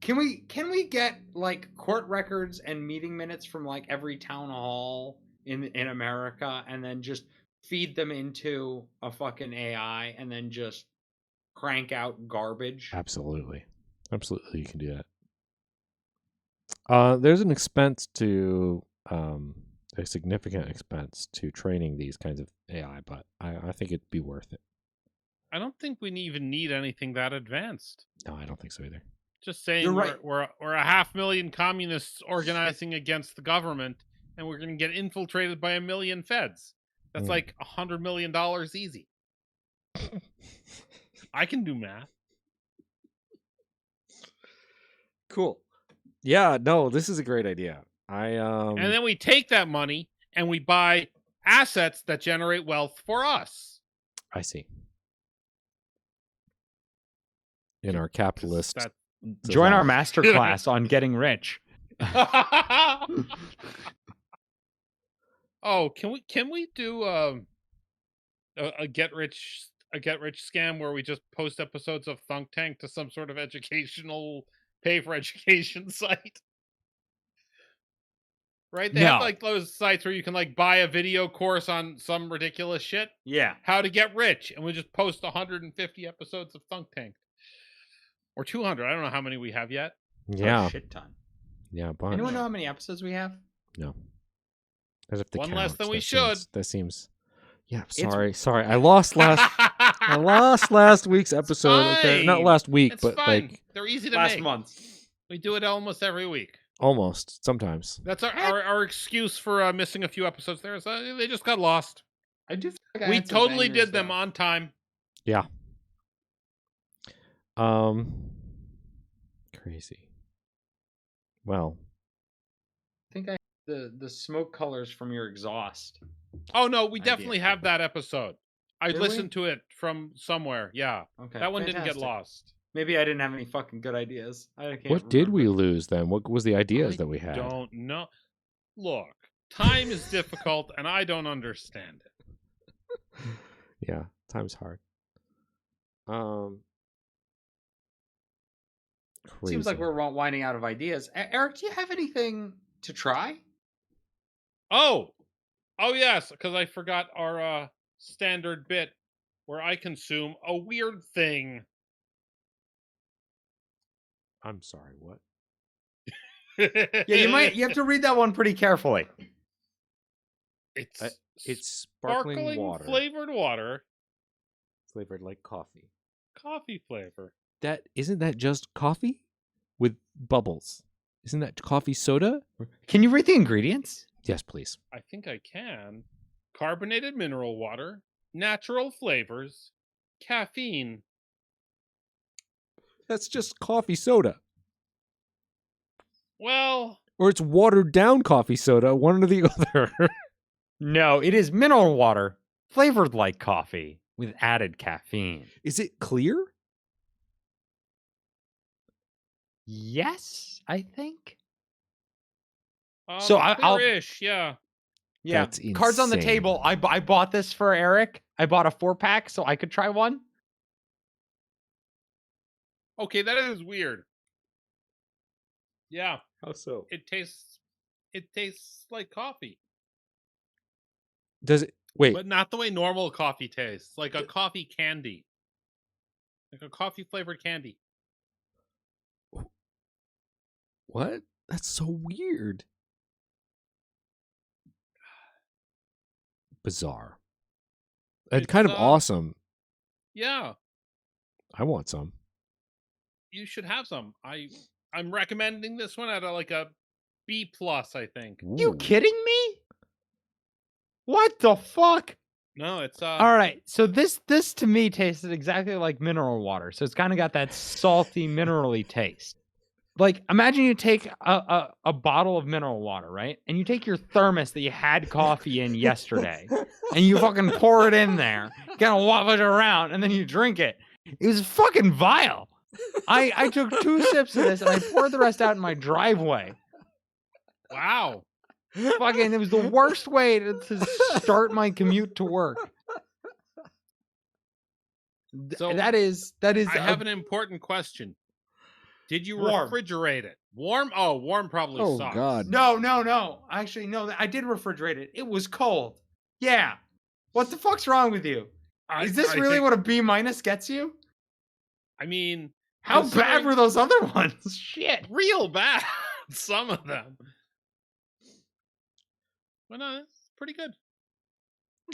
Speaker 2: Can we get like court records and meeting minutes from like every town hall in America and then just feed them into a fucking AI and then just crank out garbage?
Speaker 1: Absolutely, you can do that. There's an expense to a significant expense to training these kinds of AI, but I think it'd be worth it.
Speaker 3: I don't think we even need anything that advanced.
Speaker 1: No, I don't think so either.
Speaker 3: Just saying
Speaker 2: You're right.
Speaker 3: we're 500,000 communists organizing against the government, and we're going to get infiltrated by 1 million feds. That's like $100 million easy. I can do math.
Speaker 1: Cool. Yeah, no, this is a great idea.
Speaker 3: And then we take that money and we buy assets that generate wealth for us.
Speaker 1: I see. In our capitalist,
Speaker 3: That-
Speaker 2: Join our
Speaker 1: society.
Speaker 2: masterclass on getting rich.
Speaker 3: Oh, can we do a get rich scam where we just post episodes of Thunk Tank to some sort of educational pay for education site? Right? They have
Speaker 2: No.
Speaker 3: like those sites where you can like buy a video course on some ridiculous shit.
Speaker 2: Yeah.
Speaker 3: How to get rich, and we just post 150 episodes of Thunk Tank. Or 200. I don't know how many we have yet.
Speaker 1: Yeah,
Speaker 2: A shit ton.
Speaker 1: yeah, a bunch.
Speaker 2: Anyone know how many episodes we have?
Speaker 1: No, I'd have to
Speaker 3: One
Speaker 1: count.
Speaker 3: less than we
Speaker 1: That seems. Yeah,
Speaker 2: It's-
Speaker 1: sorry. I lost last week's episode. Okay, not
Speaker 3: fine.
Speaker 1: last week,
Speaker 3: It's
Speaker 1: but
Speaker 3: fine.
Speaker 1: like
Speaker 3: They're easy to
Speaker 2: Last
Speaker 3: make.
Speaker 2: month.
Speaker 3: We do it almost every week.
Speaker 1: almost sometimes.
Speaker 3: That's our excuse for missing a few episodes there. Is they just got lost.
Speaker 2: I do. Feel like I
Speaker 3: We
Speaker 2: had some
Speaker 3: totally
Speaker 2: bangers,
Speaker 3: did them
Speaker 2: though.
Speaker 3: on time.
Speaker 1: Yeah. Crazy. Well,
Speaker 2: I think I the smoke colors from your exhaust.
Speaker 3: Oh no, we
Speaker 2: Idea.
Speaker 3: definitely have that episode. I
Speaker 2: Did we?
Speaker 3: listened to it from somewhere. Yeah,
Speaker 2: Okay.
Speaker 3: that one didn't get
Speaker 2: fantastic.
Speaker 3: lost.
Speaker 2: Maybe I didn't have any fucking good ideas. I can't
Speaker 1: what did we
Speaker 2: remember.
Speaker 1: lose then? What was the ideas
Speaker 3: I
Speaker 1: that we had?
Speaker 3: Don't know. Look, time is difficult, and I don't understand it.
Speaker 1: Yeah, time's hard.
Speaker 2: Seems like
Speaker 1: Crazy.
Speaker 2: we're winding out of ideas. Eric, do you have anything to try?
Speaker 3: Oh yes, because I forgot our standard bit where I consume a weird thing.
Speaker 1: I'm sorry. What?
Speaker 2: Yeah, you have to read that one pretty carefully.
Speaker 3: It's
Speaker 1: It's sparkling water,
Speaker 3: flavored water,
Speaker 1: flavored like coffee.
Speaker 3: coffee flavor.
Speaker 1: Isn't that just coffee with bubbles? Isn't that coffee soda?
Speaker 2: Can you read the ingredients?
Speaker 1: Yes, please.
Speaker 3: I think I can. Carbonated mineral water, natural flavors, caffeine.
Speaker 1: That's just coffee soda.
Speaker 3: Well,
Speaker 1: Or it's watered down coffee soda, one or the other.
Speaker 2: No, it is mineral water flavored like coffee with added caffeine.
Speaker 1: Is it clear?
Speaker 2: Yes, I think. So I'll-
Speaker 3: clear-ish, yeah.
Speaker 2: Yeah,
Speaker 1: That's
Speaker 2: cards on the
Speaker 1: insane.
Speaker 2: table. I bought this for Eric. I bought a 4-pack so I could try one.
Speaker 3: Okay, that is weird. Yeah,
Speaker 1: How so?
Speaker 3: it tastes like coffee,
Speaker 1: Does it? Wait.
Speaker 3: but not the way normal coffee tastes. Like a coffee candy, like a coffee flavored candy.
Speaker 1: What? That's so weird. Bizarre. And
Speaker 3: It's,
Speaker 1: kind of awesome.
Speaker 3: Yeah,
Speaker 1: I want some.
Speaker 3: you should have some. I'm recommending this one at a B+, I think.
Speaker 2: You
Speaker 1: Ooh.
Speaker 2: kidding me? What the fuck?
Speaker 3: No, it's
Speaker 2: All right, so this to me tasted exactly like mineral water. So it's kind of got that salty, minerally taste. Like, imagine you take a bottle of mineral water, right? And you take your thermos that you had coffee in yesterday, and you fucking pour it in there, kind of waft it around, and then you drink it. It was fucking vile. I took 2 sips of this, and I poured the rest out in my driveway.
Speaker 3: wow.
Speaker 2: Fucking, it was the worst way to start my commute to work.
Speaker 3: So,
Speaker 2: that is.
Speaker 3: I have an important question. Did you
Speaker 2: Warm.
Speaker 3: refrigerate it? Warm? Oh, warm probably
Speaker 1: Oh,
Speaker 3: sucks.
Speaker 1: God.
Speaker 2: No. Actually, no. I did refrigerate it. It was cold. Yeah. What the fuck's wrong with you? Is this
Speaker 3: I
Speaker 2: really
Speaker 3: think-
Speaker 2: what a B- gets you?
Speaker 3: I mean,
Speaker 2: How bad
Speaker 3: considering-
Speaker 2: were those other ones? Shit.
Speaker 3: real bad. Some of them. But no, it's pretty good.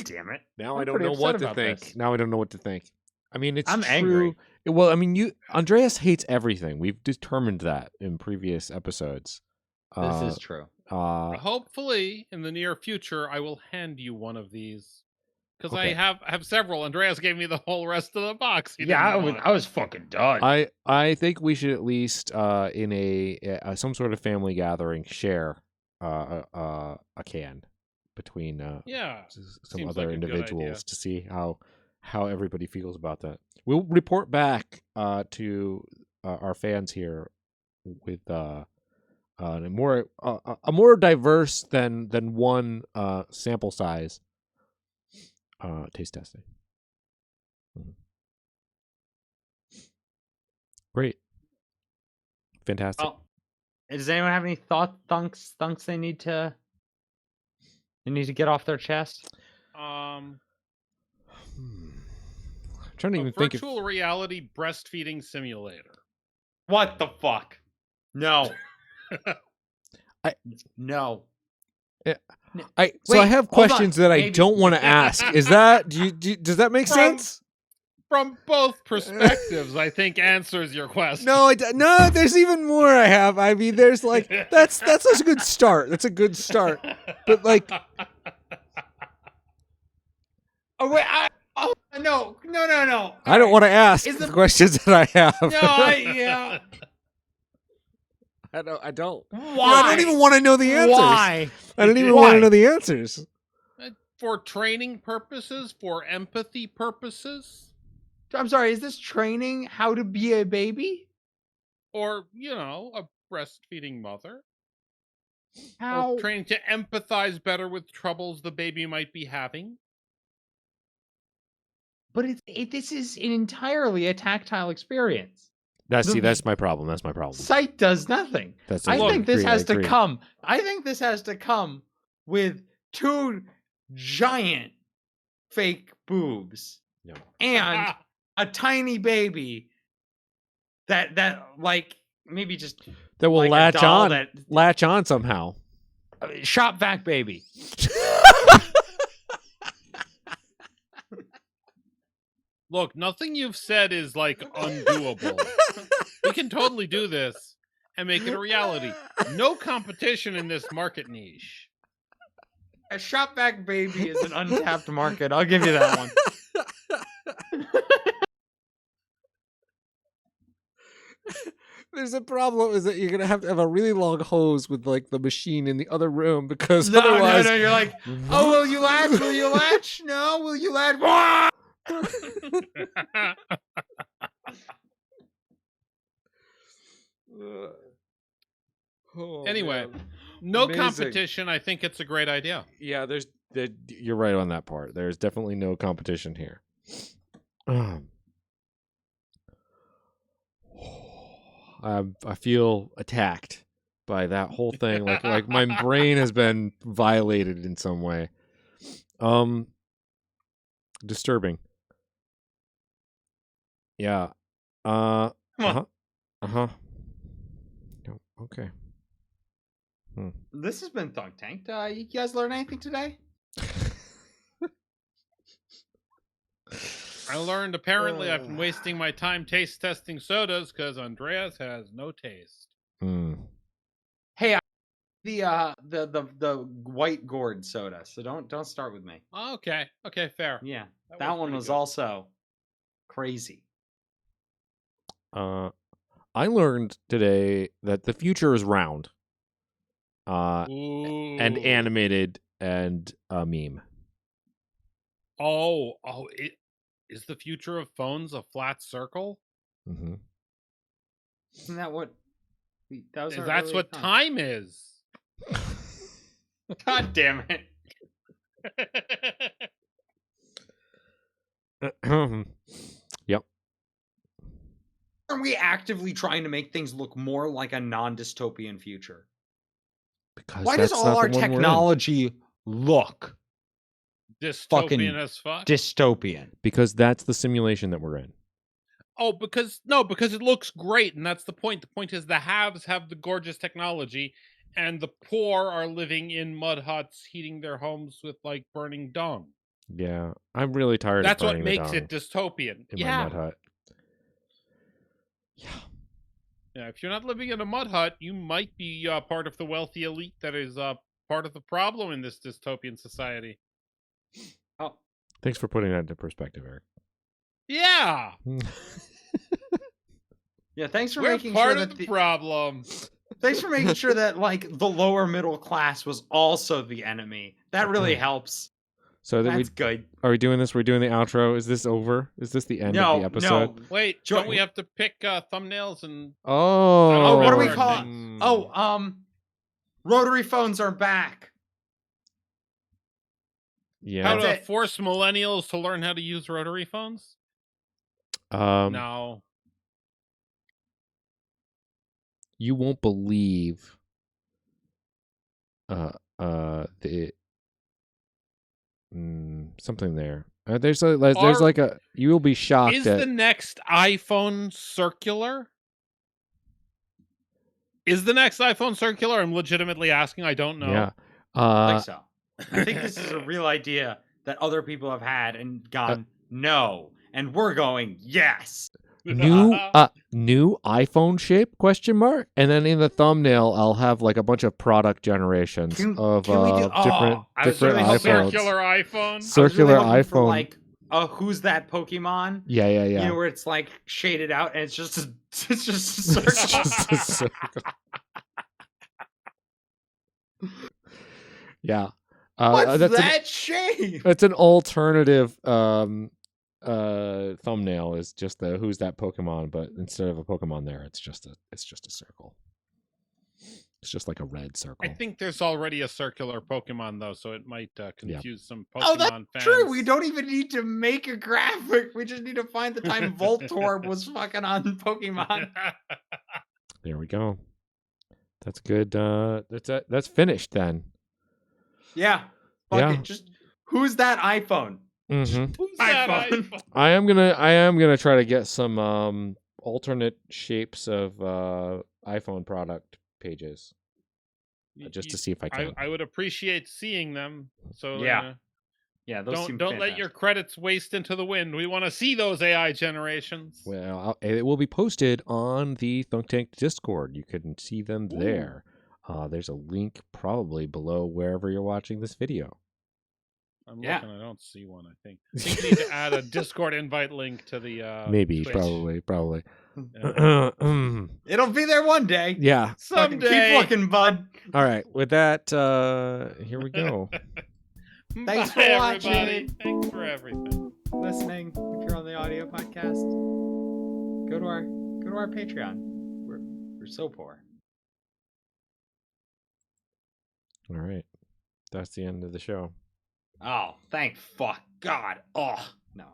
Speaker 2: Damn it.
Speaker 1: Now
Speaker 2: I'm
Speaker 1: I don't
Speaker 2: pretty
Speaker 1: know
Speaker 2: upset
Speaker 1: what to
Speaker 2: about
Speaker 1: think.
Speaker 2: this.
Speaker 1: Now I don't know what to think. I mean, it's
Speaker 2: I'm
Speaker 1: true.
Speaker 2: angry.
Speaker 1: Well, I mean, Andreas hates everything. We've determined that in previous episodes.
Speaker 2: This is true.
Speaker 3: Hopefully, in the near future, I will hand you one of these. Because
Speaker 1: Okay.
Speaker 3: I have several. Andreas gave me the whole rest of the box. He
Speaker 2: Yeah,
Speaker 3: didn't want.
Speaker 2: I was fucking done.
Speaker 1: I think we should at least in a some sort of family gathering share a can between
Speaker 3: Yeah.
Speaker 1: some
Speaker 3: Seems
Speaker 1: other
Speaker 3: like a good
Speaker 1: individuals
Speaker 3: idea.
Speaker 1: to see how how everybody feels about that. We'll report back to our fans here with a more diverse than one sample size taste testing. Mhm. Great, fantastic.
Speaker 2: Well, does anyone have any thunks they need to get off their chest?
Speaker 3: Um,
Speaker 1: I'm trying to
Speaker 3: a
Speaker 1: even think of.
Speaker 3: virtual reality breastfeeding simulator.
Speaker 2: What the fuck? No. No.
Speaker 1: I
Speaker 2: Wait,
Speaker 1: have
Speaker 2: hold on.
Speaker 1: questions that I
Speaker 2: Maybe.
Speaker 1: don't want to ask. Is that does that make sense?
Speaker 3: From both perspectives, I think answers your question.
Speaker 1: No, no. There's even more. I have. I mean, there's like that's a good start. That's a good start. But like,
Speaker 2: Oh wait, no.
Speaker 1: I don't want to ask
Speaker 2: Is
Speaker 1: the
Speaker 2: the-
Speaker 1: questions that I have.
Speaker 2: No, yeah.
Speaker 1: I don't.
Speaker 2: Why?
Speaker 1: I don't even want to know the answers.
Speaker 2: Why?
Speaker 1: I don't even
Speaker 2: Why?
Speaker 1: want to know the answers.
Speaker 3: For training purposes, for empathy purposes,
Speaker 2: I'm sorry, is this training how to be a baby?
Speaker 3: or, a breastfeeding mother.
Speaker 2: How?
Speaker 3: Or training to empathize better with troubles the baby might be having.
Speaker 2: But this is entirely a tactile experience.
Speaker 1: That's my problem. That's my problem.
Speaker 2: Sight does nothing.
Speaker 1: That's
Speaker 2: I think this has to
Speaker 1: agree.
Speaker 2: come. I think this has to come with 2 giant fake boobs
Speaker 1: No.
Speaker 2: and a tiny baby that like maybe just
Speaker 1: That will
Speaker 2: like a
Speaker 1: latch
Speaker 2: doll
Speaker 1: on.
Speaker 2: that
Speaker 1: Latch on somehow.
Speaker 2: shop vac baby.
Speaker 3: Look, nothing you've said is like undoable. We can totally do this and make it a reality. No competition in this market niche.
Speaker 2: A shop vac baby is an untapped market. I'll give you that one.
Speaker 1: There's a problem is that you're gonna have to have a really long hose with like the machine in the other room because
Speaker 2: No,
Speaker 1: otherwise
Speaker 2: you're like, oh, will you latch? Will you latch? No, will you latch?
Speaker 3: Anyway, no
Speaker 1: Amazing.
Speaker 3: competition. I think it's a great idea.
Speaker 1: Yeah, you're right on that part. There's definitely no competition here. I feel attacked by that whole thing. Like my brain has been violated in some way. Disturbing. Yeah.
Speaker 2: Come on.
Speaker 1: Uh-huh. No, okay.
Speaker 2: This has been Thunk Tanked. You guys learn anything today?
Speaker 3: I learned apparently I've been wasting my time taste testing sodas because Andreas has no taste.
Speaker 2: Hey, the white gourd soda. So don't start with me.
Speaker 3: Okay, fair.
Speaker 2: Yeah, that one
Speaker 3: pretty
Speaker 2: was
Speaker 3: good.
Speaker 2: also crazy.
Speaker 1: I learned today that the future is round. And
Speaker 3: Ooh.
Speaker 1: animated and a meme.
Speaker 3: Is the future of phones a flat circle?
Speaker 1: Mm-hmm.
Speaker 2: Isn't that what?
Speaker 3: That's what time is.
Speaker 2: God damn it!
Speaker 1: Yep.
Speaker 2: Are we actively trying to make things look more like a non-dystopian future?
Speaker 1: Because
Speaker 2: Why does all our technology look
Speaker 3: Dystopian
Speaker 2: fucking
Speaker 3: as fuck?
Speaker 2: dystopian?
Speaker 1: Because that's the simulation that we're in.
Speaker 3: Oh, because it looks great, and that's the point. The point is the haves have the gorgeous technology, and the poor are living in mud huts, heating their homes with like burning dung.
Speaker 1: Yeah, I'm really tired.
Speaker 3: That's
Speaker 1: of
Speaker 3: what
Speaker 1: burning
Speaker 3: makes
Speaker 1: the
Speaker 3: it
Speaker 1: dung
Speaker 3: dystopian.
Speaker 1: in my mud hut.
Speaker 3: Yeah, if you're not living in a mud hut, you might be part of the wealthy elite that is part of the problem in this dystopian society.
Speaker 2: Oh,
Speaker 1: Thanks for putting that into perspective, Eric.
Speaker 3: Yeah.
Speaker 2: Yeah, thanks for
Speaker 3: We're
Speaker 2: making
Speaker 3: part
Speaker 2: sure
Speaker 3: of
Speaker 2: that
Speaker 3: the problem.
Speaker 2: Thanks for making sure that like the lower middle class was also the enemy. That really helps.
Speaker 1: So that
Speaker 2: That's good.
Speaker 1: are we doing this? We're doing the outro. Is this over? Is this the end of the episode?
Speaker 2: No.
Speaker 3: Wait, don't we have to pick thumbnails and?
Speaker 1: Oh,
Speaker 2: Oh, what do we
Speaker 3: Our
Speaker 2: call it?
Speaker 3: things.
Speaker 2: Oh, rotary phones are back.
Speaker 1: yeah.
Speaker 3: How
Speaker 2: That's
Speaker 3: to
Speaker 2: it.
Speaker 3: force millennials to learn how to use rotary phones? No.
Speaker 1: You won't believe the something there. There's like a you will be shocked
Speaker 3: Is
Speaker 1: at
Speaker 3: the next iPhone circular? Is the next iPhone circular? I'm legitimately asking. I don't know.
Speaker 1: yeah.
Speaker 2: I think so. I think this is a real idea that other people have had and gone no, and we're going yes.
Speaker 1: new iPhone shape ? And then in the thumbnail I'll have like a bunch of product generations of
Speaker 2: can we do-
Speaker 1: different
Speaker 2: I was
Speaker 1: different
Speaker 2: really hoping-
Speaker 1: iPhones.
Speaker 3: Circular iPhone.
Speaker 2: I was
Speaker 1: Circular
Speaker 2: really hoping
Speaker 1: iPhone.
Speaker 2: for like who's that Pokemon?
Speaker 1: Yeah.
Speaker 2: You know, where it's like shaded out and it's just a circle.
Speaker 1: It's just a circle. Yeah.
Speaker 2: What's
Speaker 1: that's
Speaker 2: that shape?
Speaker 1: It's an alternative thumbnail is just the who's that Pokemon, but instead of a Pokemon there, it's just a circle. It's just like a red circle.
Speaker 3: I think there's already a circular Pokemon though, so it might confuse some Pokemon
Speaker 2: Oh, that's
Speaker 3: fans.
Speaker 2: true. We don't even need to make a graphic. We just need to find the time Voltorb was fucking on Pokemon.
Speaker 1: There we go. That's good. That's finished then.
Speaker 2: Yeah. Fuck it. Just who's that iPhone?
Speaker 1: Mm-hmm.
Speaker 3: Who's that
Speaker 2: iPhone.
Speaker 1: I am gonna try to get some alternate shapes of iPhone product pages just to see if I can.
Speaker 3: I would appreciate seeing them. So
Speaker 2: Yeah. Yeah, those seem
Speaker 3: don't let your credits waste into the wind. We want to see those AI generations.
Speaker 1: Well, it will be posted on the Thunk Tank Discord. You can see them there. There's a link probably below wherever you're watching this video.
Speaker 3: I'm looking. I don't see one. I think you need to add a Discord invite link to the.
Speaker 1: Maybe,
Speaker 3: Twitch.
Speaker 1: probably.
Speaker 2: It'll be there one day.
Speaker 1: Yeah.
Speaker 2: Fucking
Speaker 3: Someday.
Speaker 2: keep looking, bud.
Speaker 1: All right. With that, here we go.
Speaker 2: Thanks
Speaker 3: Bye,
Speaker 2: for watching.
Speaker 3: everybody. Thanks for everything.
Speaker 2: Listening. If you're on the audio podcast, go to our Patreon. We're so poor.
Speaker 1: All right. That's the end of the show.
Speaker 2: Oh, thank fuck God. Oh no.